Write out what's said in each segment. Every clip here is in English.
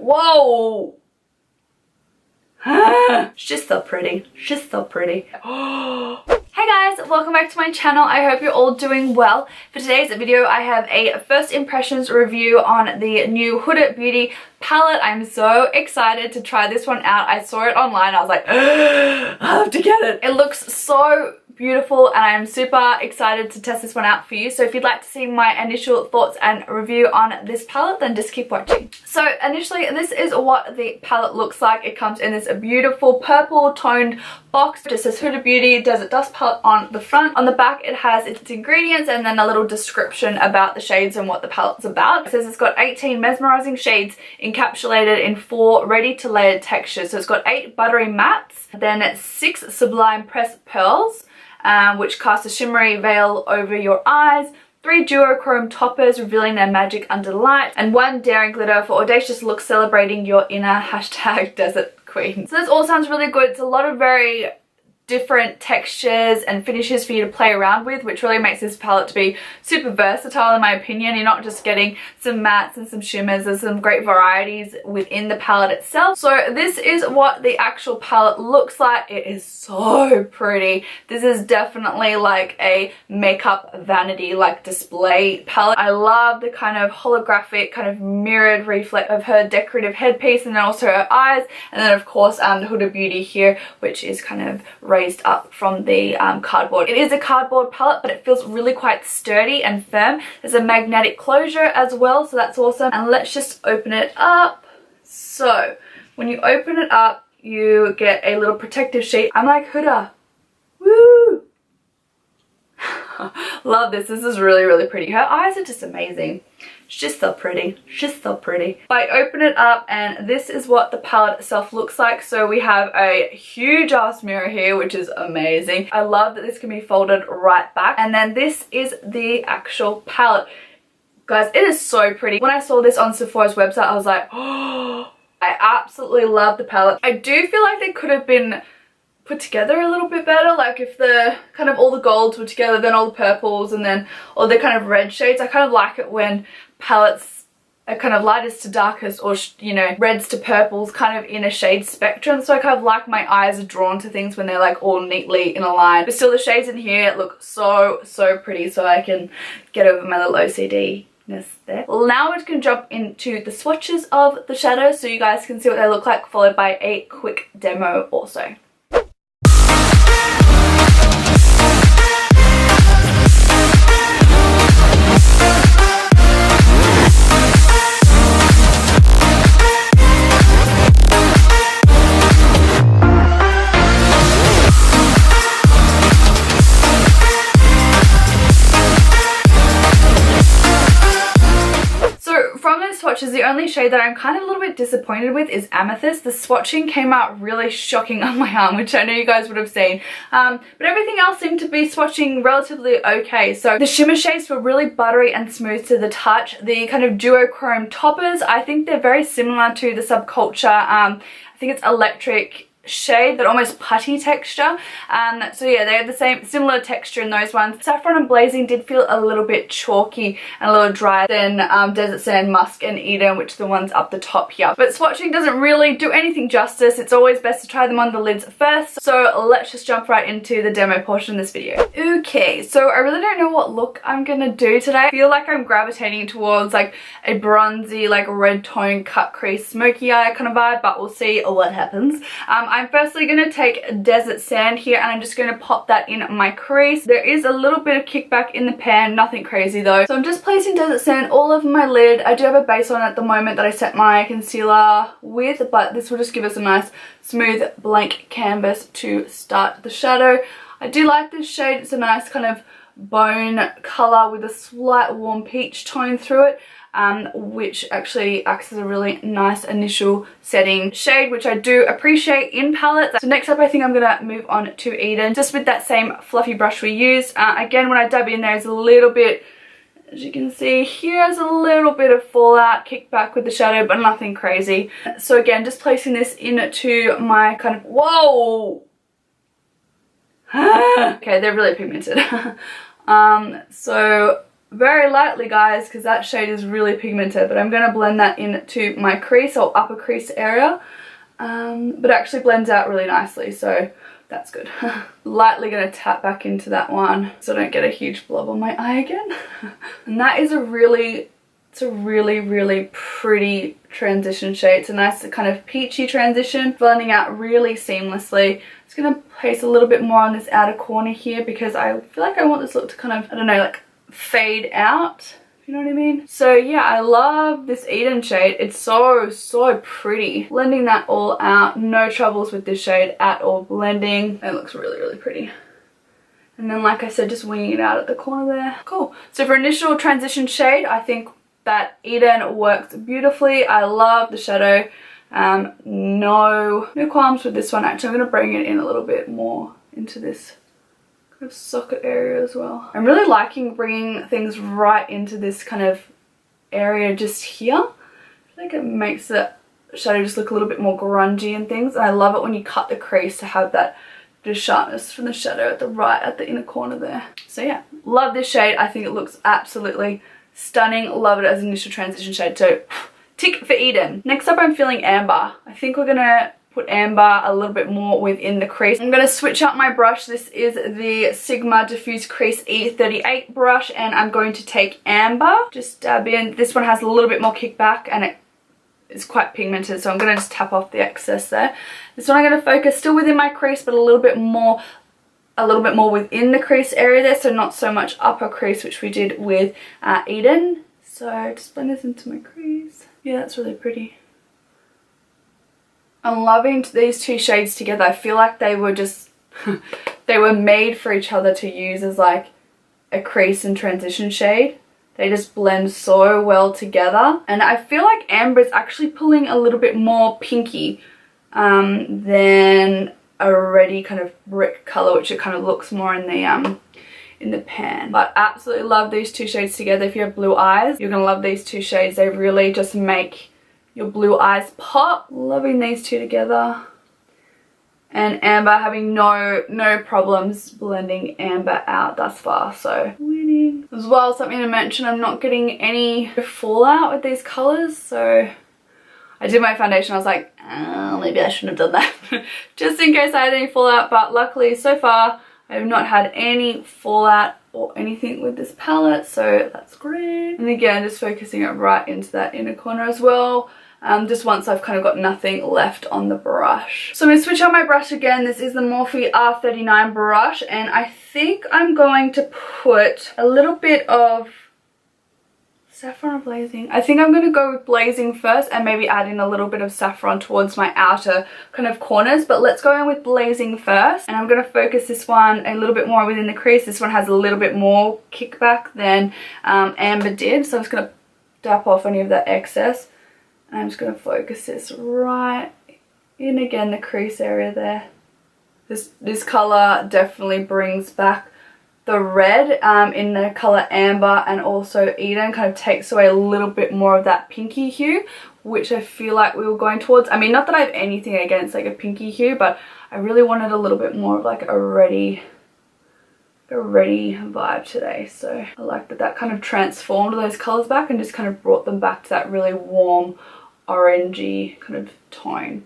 whoa. It's just so pretty. It's just so pretty. Hey guys, welcome back to my channel. I hope you're all doing well. For today's video, I have a first impressions review on the new Huda Beauty palette. I'm so excited to try this one out. I saw it online. I was like, I have to get it. It looks so beautiful and I'm super excited to test this one out for you. So if you'd like to see my initial thoughts and review on this palette, then just keep watching. So initially, this is what the palette looks like. It comes in this beautiful purple toned box. It just says Huda Beauty Desert Dusk palette on the front. On the back, it has its ingredients and then a little description about the shades and what the palette's about. It says it's got 18 mesmerizing shades encapsulated in 4 ready to layer textures. So it's got 8 buttery mattes, then 6 sublime pressed pearls, which cast a shimmery veil over your eyes, 3 duochrome toppers revealing their magic under light, and 1 daring glitter for audacious looks celebrating your inner #desert queen. So this all sounds really good. It's a lot of very different textures and finishes for you to play around with, which really makes this palette to be super versatile in my opinion. You're not just getting some mattes and some shimmers, there's some great varieties within the palette itself. So this is what the actual palette looks like. It is so pretty. This is definitely like a makeup vanity like display palette. I love the kind of holographic kind of mirrored reflect of her decorative headpiece and then also her eyes, and then of course the Huda Beauty here, which is kind of raised up from the cardboard. It is a cardboard palette, but it feels really quite sturdy and firm. There's a magnetic closure as well, so that's awesome. And let's just open it up. So when you open it up, you get a little protective sheet. I'm like, Huda, woo! Love this. This is really, really pretty. Her eyes are just amazing. It's just so pretty. It's just so pretty. I open it up and this is what the palette itself looks like. So we have a huge ass mirror here, which is amazing. I love that this can be folded right back. And then this is the actual palette. Guys, it is so pretty. When I saw this on Sephora's website, I was like, oh, I absolutely love the palette. I do feel like they could have been put together a little bit better, like if the kind of all the golds were together, then all the purples, and then all the kind of red shades. I kind of like it when palettes are kind of lightest to darkest, or you know, reds to purples, kind of in a shade spectrum. So I kind of like my eyes are drawn to things when they're like all neatly in a line, but still the shades in here look so pretty, so I can get over my little OCD there. Well, now we're going to jump into the swatches of the shadows so you guys can see what they look like, followed by a quick demo also. Swatches, the only shade that I'm kind of a little bit disappointed with is Amethyst. The swatching came out really shocking on my arm, which I know you guys would have seen. But everything else seemed to be swatching relatively okay. So the shimmer shades were really buttery and smooth to the touch. The kind of duochrome toppers, I think they're very similar to the Subculture. I think it's electric shade, that almost putty texture. So yeah, they have the same similar texture in those ones. Saffron and Blazing did feel a little bit chalky and a little dry than Desert Sand, Musk and Eden, which are the ones up the top here. But swatching doesn't really do anything justice. It's always best to try them on the lids first. So let's just jump right into the demo portion of this video. Okay, so I really don't know what look I'm gonna do today. I feel like I'm gravitating towards like a bronzy, like red tone, cut crease, smoky eye kind of vibe, but we'll see what happens. I'm firstly going to take Desert Sand here and I'm just going to pop that in my crease. There is a little bit of kickback in the pan, nothing crazy though. So I'm just placing Desert Sand all over my lid. I do have a base on at the moment that I set my concealer with, but this will just give us a nice smooth blank canvas to start the shadow. I do like this shade. It's a nice kind of bone colour with a slight warm peach tone through it. Which actually acts as a really nice initial setting shade, which I do appreciate in palettes. So next up, I think I'm gonna move on to Eden, just with that same fluffy brush we used. Again, when I dab in, there's a little bit, as you can see here, there's a little bit of fallout, kickback with the shadow, but nothing crazy. So again, just placing this into my kind of, whoa! Okay, they're really pigmented. So very lightly, guys, because that shade is really pigmented, but I'm going to blend that into my crease or upper crease area, but it actually blends out really nicely, so that's good. Lightly going to tap back into that one so I don't get a huge blob on my eye again. And that is it's a really pretty transition shade. It's a nice kind of peachy transition, blending out really seamlessly. Just going to place a little bit more on this outer corner here because I feel like I want this look to kind of, I don't know, like fade out, you know what I mean? So yeah, I love this Eden shade. It's so pretty. Blending that all out, no troubles with this shade at all blending. It looks really pretty. And then, like I said, just winging it out at the corner there. Cool. So for initial transition shade, I think that Eden works beautifully. I love the shadow. No qualms with this one. Actually, I'm going to bring it in a little bit more into this kind of socket area as well. I'm really liking bringing things right into this kind of area just here. I feel like it makes the shadow just look a little bit more grungy and things. And I love it when you cut the crease to have that just sharpness from the shadow at the inner corner there. So yeah, love this shade. I think it looks absolutely stunning. Love it as an initial transition shade. So tick for Eden. Next up, I'm feeling amber. I think we're gonna put amber a little bit more within the crease. I'm gonna switch out my brush. This is the Sigma Diffuse Crease E38 brush, and I'm going to take amber. Just dab in. This one has a little bit more kickback and it is quite pigmented, so I'm gonna just tap off the excess there. This one I'm gonna focus still within my crease, but a little bit more within the crease area there, so not so much upper crease, which we did with Eden. So just blend this into my crease. Yeah, that's really pretty. I'm loving these two shades together. I feel like they were just they were made for each other to use as like a crease and transition shade. They just blend so well together, and I feel like amber is actually pulling a little bit more pinky than a ready kind of brick color, which it kind of looks more in the pan. But absolutely love these two shades together. If you have blue eyes, you're gonna love these two shades. They really just make your blue eyes pop. Loving these two together. And amber, having no problems blending amber out thus far, so winning. As well, something to mention, I'm not getting any fallout with these colors, so I did my foundation, I was like, oh, maybe I shouldn't have done that just in case I had any fallout, but luckily so far I have not had any fallout or anything with this palette, so that's great. And again, just focusing it right into that inner corner as well. Just once I've kind of got nothing left on the brush. So I'm going to switch out my brush again. This is the Morphe R39 brush, and I think I'm going to put a little bit of saffron or blazing. I think I'm going to go with blazing first and maybe add in a little bit of saffron towards my outer kind of corners, but let's go in with blazing first. And I'm going to focus this one a little bit more within the crease. This one has a little bit more kickback than amber did, so I'm just going to dap off any of that excess. And I'm just going to focus this right in again the crease area there. This colour definitely brings back the red in the colour amber, and also Eden kind of takes away a little bit more of that pinky hue, which I feel like we were going towards. I mean, not that I have anything against like a pinky hue, but I really wanted a little bit more of like a ready vibe today. So I like that kind of transformed those colours back and just kind of brought them back to that really warm orangey kind of tone.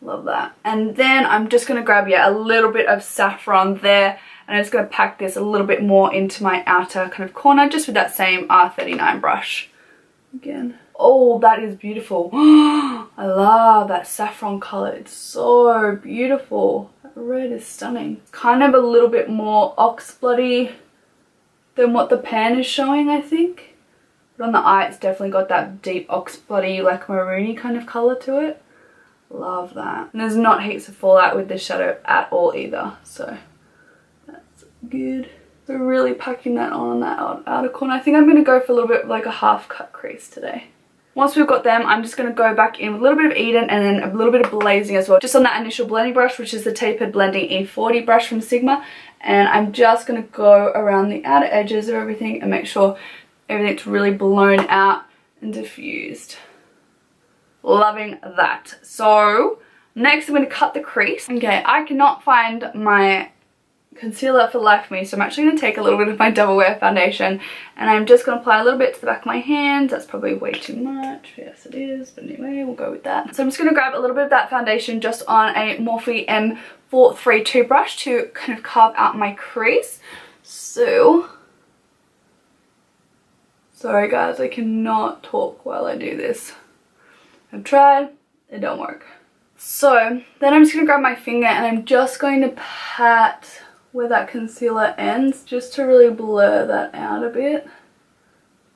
Love that. And then I'm just going to grab, yeah, a little bit of saffron there, and I'm just going to pack this a little bit more into my outer kind of corner, just with that same R39 brush. Again. Oh, that is beautiful. I love that saffron colour. It's so beautiful. That red is stunning. Kind of a little bit more oxbloody than what the pan is showing, I think. But on the eye, it's definitely got that deep oxbloody, like maroony kind of colour to it. Love that. And there's not heaps of fallout with this shadow at all either, so that's good. So really packing that on that outer corner. I think I'm going to go for a little bit of like a half cut crease today. Once we've got them, I'm just going to go back in with a little bit of Eden and then a little bit of blazing as well, just on that initial blending brush, which is the Tapered Blending E40 brush from Sigma. And I'm just going to go around the outer edges of everything and make sure everything's really blown out and diffused. Loving that. So next I'm going to cut the crease. Okay, I cannot find my concealer for Life Me, so I'm actually going to take a little bit of my Double Wear foundation and I'm just going to apply a little bit to the back of my hand. That's probably way too much. Yes, it is, but anyway, we'll go with that. So I'm just going to grab a little bit of that foundation just on a Morphe M432 brush to kind of carve out my crease. So, sorry guys, I cannot talk while I do this. I've tried, it don't work. So then I'm just going to grab my finger and I'm just going to pat where that concealer ends just to really blur that out a bit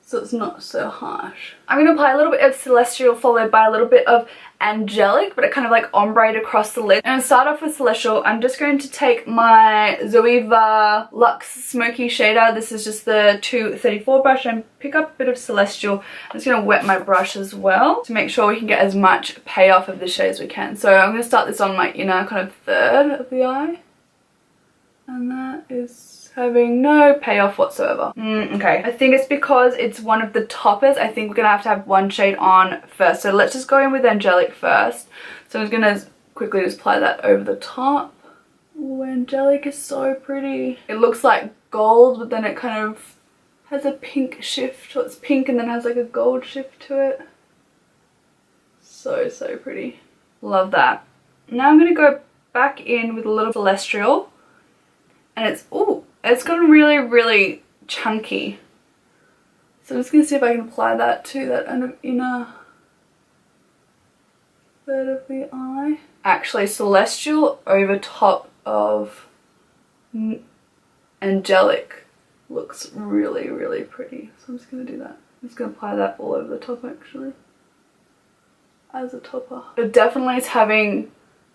so it's not so harsh. I'm going to apply a little bit of Celestial followed by a little bit of Angelic, but it kind of like ombre across the lid. And to start off with Celestial, I'm just going to take my Zoeva Luxe Smoky Shader. This is just the 234 brush, and pick up a bit of Celestial. I'm just going to wet my brush as well to make sure we can get as much payoff of the shade as we can. So I'm going to start this on my inner kind of third of the eye. And that is having no payoff whatsoever. Okay, I think it's because it's one of the toppers. I think we're gonna have to have one shade on first. So let's just go in with Angelic first. So I'm just gonna quickly just apply that over the top. Oh, Angelic is so pretty. It looks like gold, but then it kind of has a pink shift. So it's pink and then has like a gold shift to it. So, so pretty. Love that. Now I'm gonna go back in with a little Celestial. And it's, ooh, it's gotten really, really chunky. So I'm just going to see if I can apply that to that kind of inner third of the eye. Actually, Celestial over top of Angelic looks really, really pretty. So I'm just going to do that. I'm just going to apply that all over the top actually, as a topper. But definitely it's having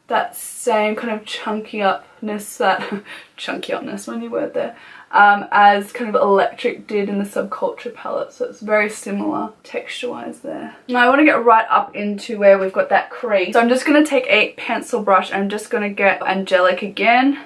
that same kind of chunky upness, that chunky upness, my new word there, as kind of Electric did in the Subculture palette. So it's very similar texture wise there. Now I want to get right up into where we've got that crease. So I'm just going to take a pencil brush and I'm just going to get Angelic again.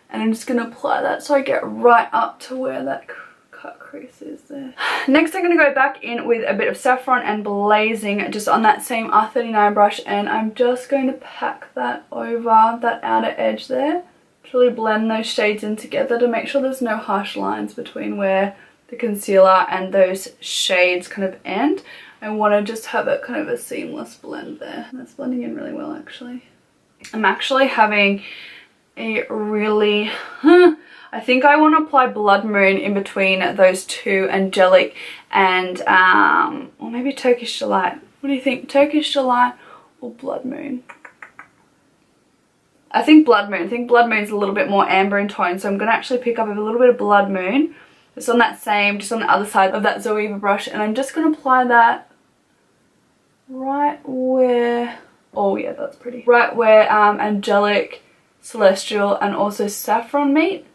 And I'm just going to apply that so I get right up to where that cut crease is there. Next I'm going to go back in with a bit of Saffron and Blazing just on that same R39 brush, and I'm just going to pack that over that outer edge there to really blend those shades in together to make sure there's no harsh lines between where the concealer and those shades kind of end. I want to just have it kind of a seamless blend there. That's blending in really well actually. I'm actually having a really I think I want to apply Blood Moon in between those two, Angelic and or maybe Turkish Delight. What do you think? Turkish Delight or Blood Moon? I think Blood Moon. I think Blood Moon's a little bit more amber in tone, so I'm going to actually pick up a little bit of Blood Moon. It's on that same, just on the other side of that Zoeva brush, and I'm just going to apply that right where, oh yeah, that's pretty. Right where Angelic, Celestial and also Saffron meet.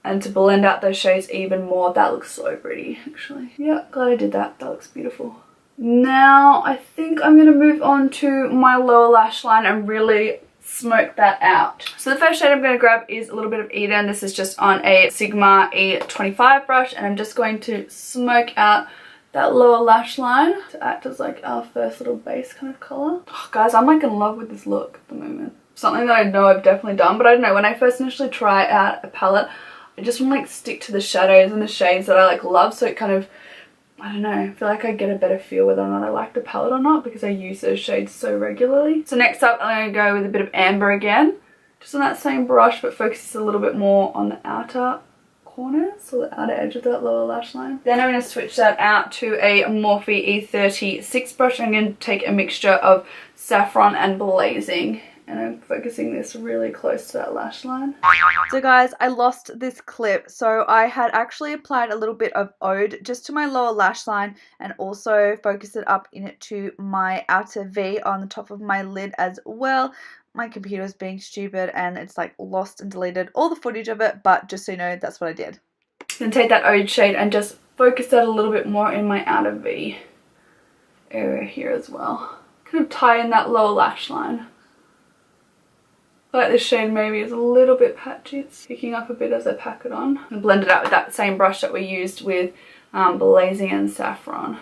And to blend out those shades even more. That looks so pretty actually. Yeah, glad I did that. That looks beautiful. Now I think I'm going to move on to my lower lash line and really smoke that out. So the first shade I'm going to grab is a little bit of Eden. This is just on a Sigma E25 brush, and I'm just going to smoke out that lower lash line to act as like our first little base kind of colour. Oh, guys, I'm like in love with this look at the moment. Something that I know I've definitely done, but I don't know, when I first initially try out a palette, I just want to like stick to the shadows and the shades that I like love, so it kind of, I don't know, I feel like I get a better feel whether or not I like the palette or not because I use those shades so regularly. So next up I'm going to go with a bit of Amber again, just on that same brush, but focuses a little bit more on the outer corners, so the outer edge of that lower lash line. Then I'm going to switch that out to a Morphe E36 brush. I'm going to take a mixture of Saffron and Blazing, and I'm focusing this really close to that lash line. So guys, I lost this clip. So I had actually applied a little bit of Ode just to my lower lash line and also focused it up into my outer V on the top of my lid as well. My computer was being stupid and it's like lost and deleted all the footage of it, but just so you know, that's what I did. Then take that Ode shade and just focus that a little bit more in my outer V area here as well. Kind of tie in that lower lash line. I feel like this shade maybe is a little bit patchy. It's picking up a bit as I pack it on. And blend it out with that same brush that we used with Blazing and Saffron.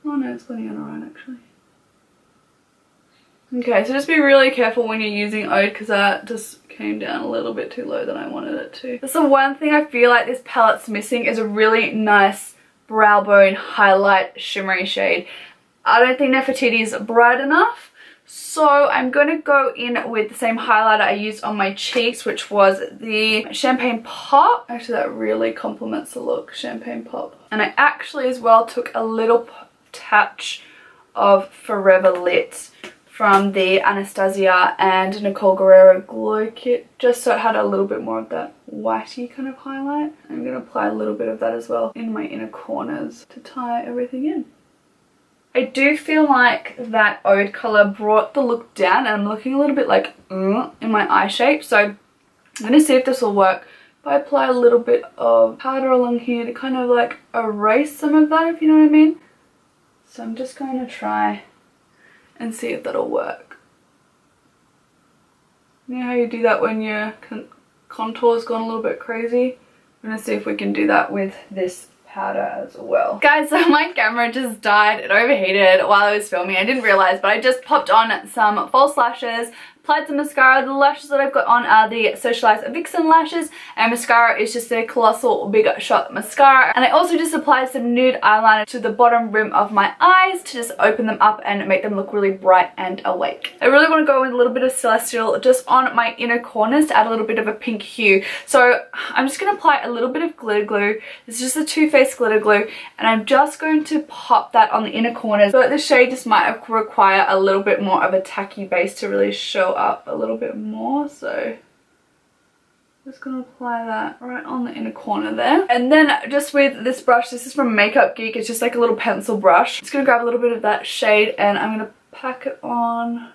Oh no, it's blending out alright actually. Okay, so just be really careful when you're using Ode because that just came down a little bit too low than I wanted it to. That's the one thing I feel like this palette's missing, is a really nice brow bone highlight shimmery shade. I don't think Nefertiti is bright enough, so I'm going to go in with the same highlighter I used on my cheeks, which was the Champagne Pop. Actually, that really complements the look, Champagne Pop. And I actually as well took a little touch of Forever Lit from the Anastasia and Nicole Guerrero Glow Kit, just so it had a little bit more of that whitey kind of highlight. I'm going to apply a little bit of that as well in my inner corners to tie everything in. I do feel like that Ode colour brought the look down, and I'm looking a little bit like in my eye shape, so I'm going to see if this will work. If I apply a little bit of powder along here to kind of like erase some of that, if you know what I mean. So I'm just going to try and see if that'll work. You know how you do that when your contour's gone a little bit crazy? I'm going to see if we can do that with this powder as well. Guys, so my camera just died. It overheated while I was filming. I didn't realize, but I just popped on some false lashes, applied some mascara. The lashes that I've got on are the Socialized Vixen lashes, and mascara is just a Colossal Big Shot mascara. And I also just applied some nude eyeliner to the bottom rim of my eyes to just open them up and make them look really bright and awake. I really want to go with a little bit of Celestial just on my inner corners to add a little bit of a pink hue. So I'm just going to apply a little bit of glitter glue. This is just a Too Faced glitter glue, and I'm just going to pop that on the inner corners. So the shade just might require a little bit more of a tacky base to really show up a little bit more, so just gonna apply that right on the inner corner there. And then just with this brush, this is from Makeup Geek, it's just like a little pencil brush. Just gonna grab a little bit of that shade and I'm gonna pack it on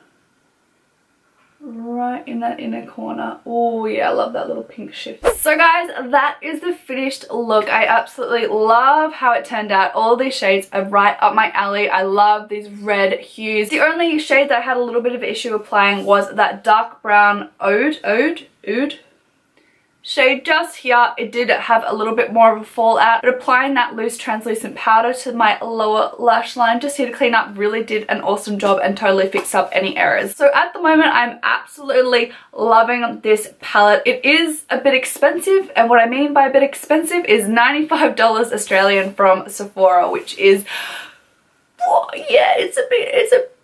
right in that inner corner. Oh yeah, I love that little pink shift. So guys, that is the finished look. I absolutely love how it turned out. All these shades are right up my alley. I love these red hues. The only shade that I had a little bit of issue applying was that dark brown Oud shade just here. It did have a little bit more of a fallout, but applying that loose translucent powder to my lower lash line just here to clean up really did an awesome job and totally fixed up any errors. So at the moment, I'm absolutely loving this palette. It is a bit expensive, and what I mean by a bit expensive is $95 Australian from Sephora, which is, oh, yeah, it's a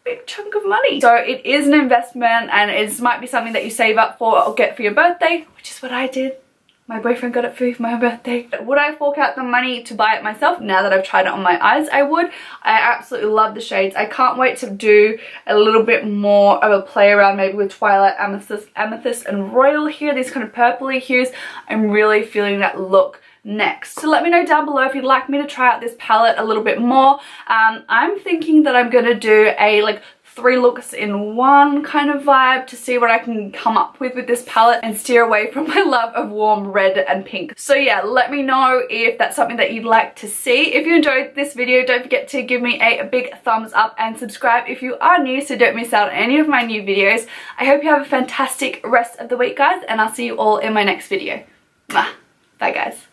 big chunk of money. So it is an investment, and it might be something that you save up for or get for your birthday, which is what I did. My boyfriend got it for me for my birthday. Would I fork out the money to buy it myself? Now that I've tried it on my eyes, I would. I absolutely love the shades. I can't wait to do a little bit more of a play around maybe with Twilight, Amethyst and Royal here, these kind of purpley hues. I'm really feeling that look next. So let me know down below if you'd like me to try out this palette a little bit more. I'm thinking that I'm gonna do a like 3 looks in one kind of vibe to see what I can come up with this palette and steer away from my love of warm red and pink. So yeah, let me know if that's something that you'd like to see. If you enjoyed this video, don't forget to give me a big thumbs up and subscribe if you are new so don't miss out on any of my new videos. I hope you have a fantastic rest of the week, guys, and I'll see you all in my next video. Bye guys.